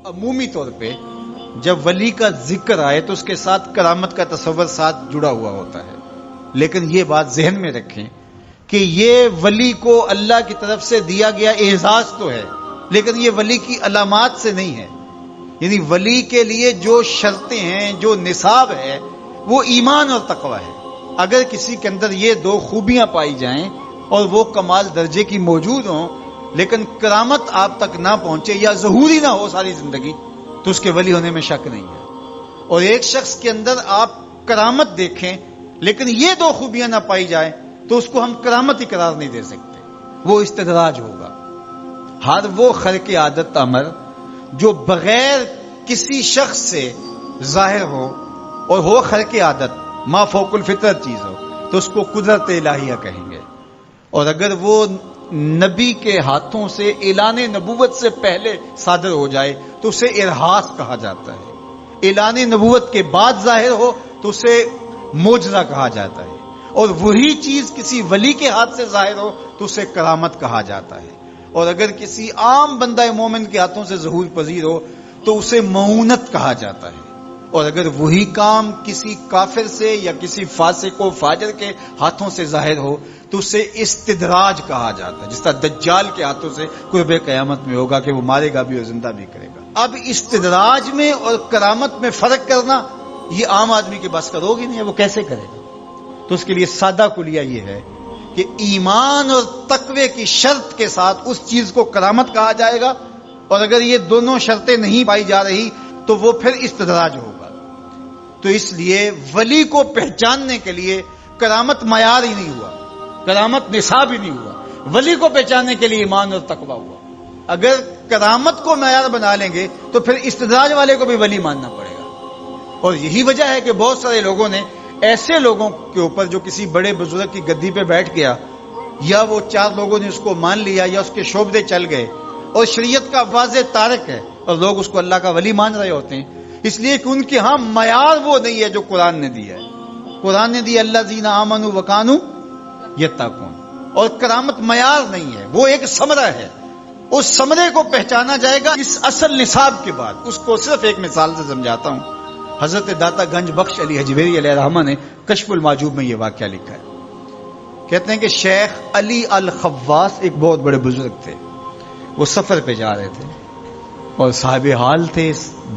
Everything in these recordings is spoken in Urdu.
عمومی طور پہ جب ولی کا ذکر آئے تو اس کے ساتھ کرامت کا تصور ساتھ جڑا ہوا ہوتا ہے، لیکن یہ بات ذہن میں رکھیں کہ یہ ولی کو اللہ کی طرف سے دیا گیا اعزاز تو ہے، لیکن یہ ولی کی علامات سے نہیں ہے۔ یعنی ولی کے لیے جو شرطیں ہیں، جو نصاب ہے، وہ ایمان اور تقوی ہے۔ اگر کسی کے اندر یہ دو خوبیاں پائی جائیں اور وہ کمال درجے کی موجود ہوں، لیکن کرامت آپ تک نہ پہنچے یا ظہوری نہ ہو ساری زندگی، تو اس کے ولی ہونے میں شک نہیں ہے۔ اور ایک شخص کے اندر آپ کرامت دیکھیں لیکن یہ دو خوبیاں نہ پائی جائیں تو اس کو ہم کرامت ہی قرار نہیں دے سکتے، وہ استدراج ہوگا۔ ہر وہ خرق عادت امر جو بغیر کسی شخص سے ظاہر ہو اور ہو خرق عادت، ما فوق الفطرت چیز ہو، تو اس کو قدرت الہیہ کہیں گے۔ اور اگر وہ نبی کے ہاتھوں سے اعلان نبوت سے پہلے صادر ہو جائے تو اسے ارہاس کہا جاتا ہے۔ اعلان نبوت کے بعد ظاہر ہو تو اسے معجزہ کہا جاتا ہے، اور وہی چیز کسی ولی کے ہاتھ سے ظاہر ہو تو اسے کرامت کہا جاتا ہے۔ اور اگر کسی عام بندہ مومن کے ہاتھوں سے ظہور پذیر ہو تو اسے معونت کہا جاتا ہے۔ اور اگر وہی کام کسی کافر سے یا کسی فاسق و فاجر کے ہاتھوں سے ظاہر ہو تو اسے استدراج کہا جاتا ہے، جس طرح دجال کے ہاتھوں سے قرب قیامت میں ہوگا کہ وہ مارے گا بھی اور زندہ بھی کرے گا۔ اب استدراج میں اور کرامت میں فرق کرنا یہ عام آدمی کے بس کا روگ ہی نہیں ہے، وہ کیسے کرے گا؟ تو اس کے لیے سادہ کلیہ یہ ہے کہ ایمان اور تقوی کی شرط کے ساتھ اس چیز کو کرامت کہا جائے گا، اور اگر یہ دونوں شرطیں نہیں پائی جا رہی تو وہ پھر استدراج ہوگا۔ تو اس لیے ولی کو پہچاننے کے لیے کرامت معیار ہی نہیں ہوا، کرامت نصاب ہی نہیں ہوا، ولی کو پہچاننے کے لیے ایمان اور تقوی ہوا۔ اگر کرامت کو معیار بنا لیں گے تو پھر استدراج والے کو بھی ولی ماننا پڑے گا۔ اور یہی وجہ ہے کہ بہت سارے لوگوں نے ایسے لوگوں کے اوپر جو کسی بڑے بزرگ کی گدی پہ بیٹھ گیا، یا وہ چار لوگوں نے اس کو مان لیا یا اس کے شعبے چل گئے، اور شریعت کا واضح تارک ہے اور لوگ اس کو اللہ کا ولی مان رہے ہوتے ہیں، اس لیے کہ ان کے ہاں معیار وہ نہیں ہے جو قرآن نے دیا ہے۔ قرآن نے دیا الذین آمنوا وکانوا یتقون، اور کرامت معیار نہیں ہے، وہ ایک ثمرہ ہے۔ اس ثمرے کو پہچانا جائے گا اس اصل نصاب کے بعد۔ اس کو صرف ایک مثال سے سمجھاتا ہوں۔ حضرت داتا گنج بخش علی حجویری علیہ الرحمہ نے کشف المعجوب میں یہ واقعہ لکھا ہے۔ کہتے ہیں کہ شیخ علی الخواص ایک بہت بڑے بزرگ تھے، وہ سفر پہ جا رہے تھے اور صاحب حال تھے،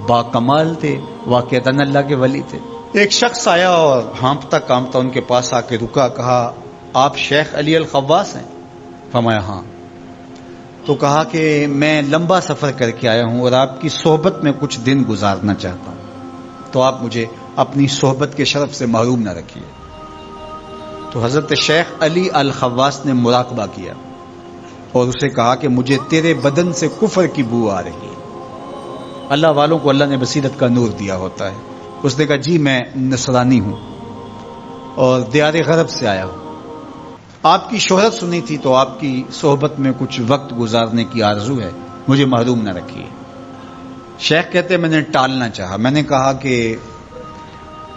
با کمال تھے، واقعتاً اللہ کے ولی تھے۔ ایک شخص آیا اور ہانپتا کانپتا ان کے پاس آ کے رکا، کہا آپ شیخ علی الخواص ہیں؟ فرمایا ہاں۔ تو کہا کہ میں لمبا سفر کر کے آیا ہوں اور آپ کی صحبت میں کچھ دن گزارنا چاہتا ہوں، تو آپ مجھے اپنی صحبت کے شرف سے محروم نہ رکھیے۔ تو حضرت شیخ علی الخواص نے مراقبہ کیا اور اسے کہا کہ مجھے تیرے بدن سے کفر کی بو آ رہی ہے۔ اللہ والوں کو اللہ نے بصیرت کا نور دیا ہوتا ہے۔ اس نے کہا جی میں نصرانی ہوں اور دیار غرب سے آیا ہوں، آپ کی شہرت سنی تھی تو آپ کی صحبت میں کچھ وقت گزارنے کی آرزو ہے، مجھے محروم نہ رکھیے۔ شیخ کہتے میں نے ٹالنا چاہا، میں نے کہا کہ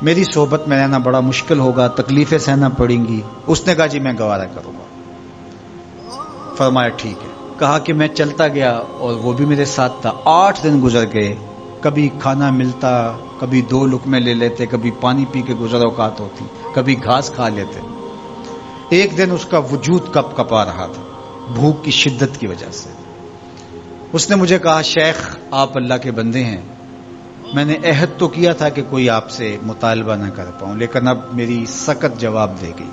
میری صحبت میں رہنا بڑا مشکل ہوگا، تکلیفیں سہنا پڑیں گی۔ اس نے کہا جی میں گوارا کروں گا۔ فرمایا ٹھیک ہے۔ کہا کہ میں چلتا گیا اور وہ بھی میرے ساتھ تھا۔ 8 دن گزر گئے، کبھی کھانا ملتا، کبھی 2 لقمے لے لیتے، کبھی پانی پی کے گزر اوقات ہوتی، کبھی گھاس کھا لیتے۔ ایک دن اس کا وجود کپ کپا رہا تھا بھوک کی شدت کی وجہ سے۔ اس نے مجھے کہا شیخ آپ اللہ کے بندے ہیں، میں نے عہد تو کیا تھا کہ کوئی آپ سے مطالبہ نہ کر پاؤں، لیکن اب میری سخت جواب دے گئی۔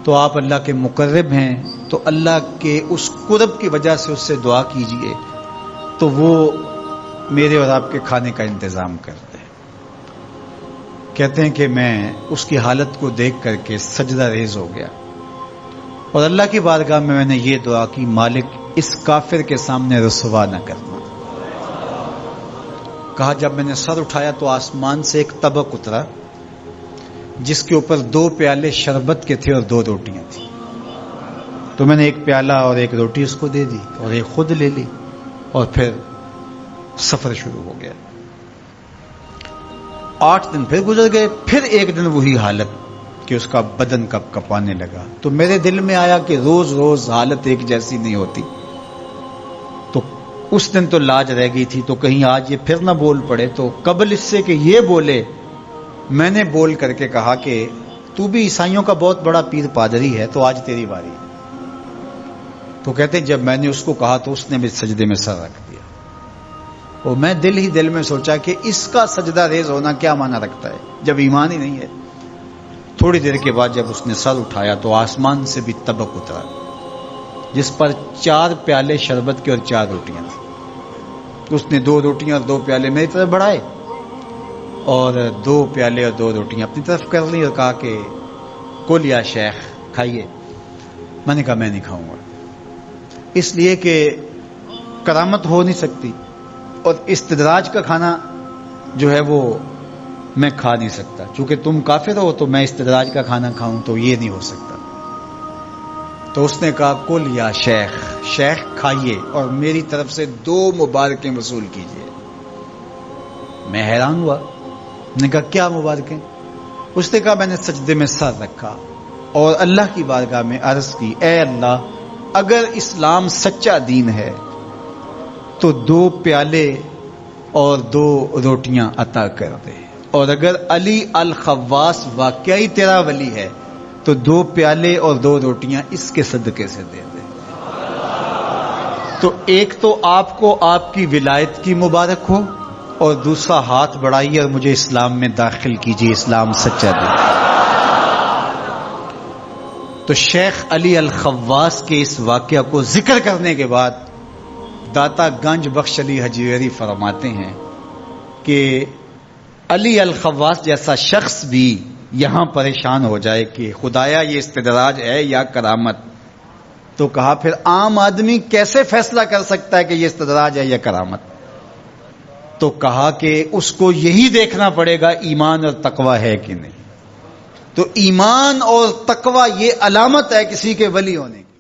تو آپ اللہ کے مقرب ہیں، تو اللہ کے اس قرب کی وجہ سے اس سے دعا کیجئے تو وہ میرے اور آپ کے کھانے کا انتظام کر دے۔ کہتے ہیں کہ میں اس کی حالت کو دیکھ کر کے سجدہ ریز ہو گیا اور اللہ کی بارگاہ میں نے یہ دعا کی مالک اس کافر کے سامنے رسوا نہ کرنا۔ کہا جب میں نے سر اٹھایا تو آسمان سے ایک طبق اترا جس کے اوپر 2 پیالے شربت کے تھے اور 2 روٹیاں تھیں۔ تو میں نے ایک پیالہ اور ایک روٹی اس کو دے دی اور ایک خود لے لی، اور پھر سفر شروع ہو گیا۔ 8 دن پھر گزر گئے، پھر ایک دن وہی حالت کہ اس کا بدن کپ کپانے لگا۔ تو میرے دل میں آیا کہ روز روز حالت ایک جیسی نہیں ہوتی، تو اس دن تو لاج رہ گئی تھی، تو کہیں آج یہ پھر نہ بول پڑے، تو قبل اس سے کہ یہ بولے میں نے بول کر کے کہا کہ تو بھی عیسائیوں کا بہت بڑا پیر پادری ہے، تو آج تیری باری ہے۔ تو کہتے جب میں نے اس کو کہا تو اس نے بھی سجدے میں سر رکھ دیا، اور میں دل ہی دل میں سوچا کہ اس کا سجدہ ریز ہونا کیا معنی رکھتا ہے جب ایمان ہی نہیں ہے۔ تھوڑی دیر کے بعد جب اس نے سر اٹھایا تو آسمان سے بھی طبق اترا، جس پر 4 پیالے شربت کے اور 4 روٹیاں تھیں۔ اس نے 2 روٹیاں اور 2 پیالے میری طرف بڑھائے، اور 2 پیالے اور 2 روٹیاں اپنی طرف کر لی، اور کہا کہ کل یا شیخ کھائیے۔ میں نے کہا میں نہیں کھاؤں گا، اس لیے کہ کرامت ہو نہیں سکتی، اور استدراج کا کھانا جو ہے وہ میں کھا نہیں سکتا، چونکہ تم کافر ہو تو میں استدراج کا کھانا کھاؤں تو یہ نہیں ہو سکتا۔ تو اس نے کہا کل یا شیخ، شیخ کھائیے اور میری طرف سے 2 مبارکیں وصول کیجیے۔ میں حیران ہوا، نے کہا کیا مبارکیں؟ اس نے کہا میں نے سجدے میں سر رکھا اور اللہ کی بارگاہ میں عرض کی، اے اللہ اگر اسلام سچا دین ہے تو 2 پیالے اور 2 روٹیاں عطا کر دے، اور اگر علی الخواص واقعی تیرا ولی ہے تو 2 پیالے اور 2 روٹیاں اس کے صدقے سے دے دے۔ تو ایک تو آپ کو آپ کی ولایت کی مبارک ہو، اور دوسرا ہاتھ بڑھائیے اور مجھے اسلام میں داخل کیجیے، اسلام سچا دین۔ تو شیخ علی الخواص کے اس واقعہ کو ذکر کرنے کے بعد داتا گنج بخش علی حجویری فرماتے ہیں کہ علی الخواص جیسا شخص بھی یہاں پریشان ہو جائے کہ خدایا یہ استدراج ہے یا کرامت، تو کہا پھر عام آدمی کیسے فیصلہ کر سکتا ہے کہ یہ استدراج ہے یا کرامت؟ تو کہا کہ اس کو یہی دیکھنا پڑے گا ایمان اور تقوی ہے کہ نہیں۔ تو ایمان اور تقوی یہ علامت ہے کسی کے ولی ہونے کی۔